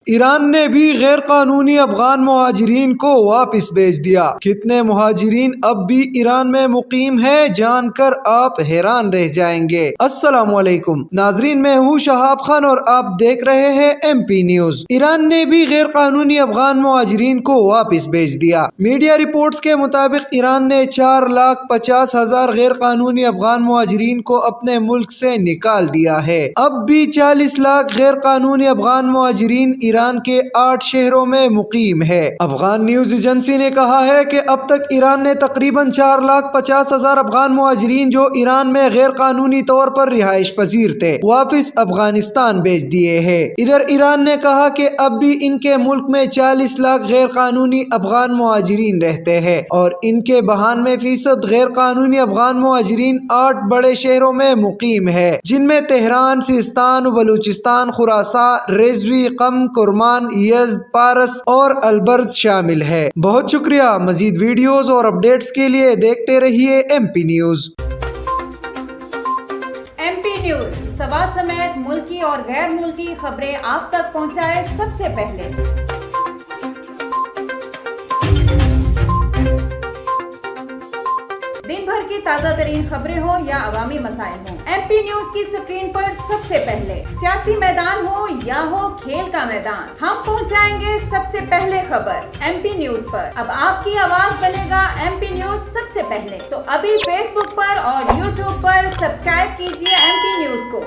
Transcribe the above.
ایران نے بھی غیر قانونی افغان مہاجرین کو واپس بھیج دیا۔ کتنے مہاجرین اب بھی ایران میں مقیم ہیں، جان کر آپ حیران رہ جائیں گے۔ السلام علیکم ناظرین، میں ہوں شہاب خان اور آپ دیکھ رہے ہیں ایم پی نیوز۔ ایران نے بھی غیر قانونی افغان مہاجرین کو واپس بھیج دیا۔ میڈیا رپورٹس کے مطابق ایران نے 4,50,000 غیر قانونی افغان مہاجرین کو اپنے ملک سے نکال دیا ہے۔ اب بھی 40 لاکھ غیر قانونی افغان مہاجرین ایران کے 8 شہروں میں مقیم ہے۔ افغان نیوز ایجنسی نے کہا ہے کہ اب تک ایران نے تقریباً 4,50,000 افغان مہاجرین جو ایران میں غیر قانونی طور پر رہائش پذیر تھے، واپس افغانستان بھیج دیے ہیں۔ ادھر ایران نے کہا کہ اب بھی ان کے ملک میں 40 لاکھ غیر قانونی افغان مہاجرین رہتے ہیں اور ان کے 92% غیر قانونی افغان مہاجرین 8 بڑے شہروں میں مقیم ہے، جن میں تہران، سیستان و بلوچستان، خراسان، رضوی، قم، کرمان، یزد، پارس اور البرز شامل ہے۔ بہت شکریہ۔ مزید ویڈیوز اور اپڈیٹس کے لیے دیکھتے رہیے M P news. M P news Swat سمیت ملکی اور غیر ملکی خبریں آپ تک پہنچائے سب سے پہلے۔ دن بھر کی تازہ ترین خبریں ہوں یا عوامی مسائل ہوں، ایم پی نیوز کی سکرین پر سب سے پہلے۔ سیاسی میدان ہو یا ہو کھیل کا میدان، ہم پہنچائیں گے سب سے پہلے خبر ایم پی نیوز پر۔ اب آپ کی آواز بنے گا ایم پی نیوز سب سے پہلے، تو ابھی فیس بک پر اور یوٹیوب پر سبسکرائب کیجیے ایم پی نیوز کو۔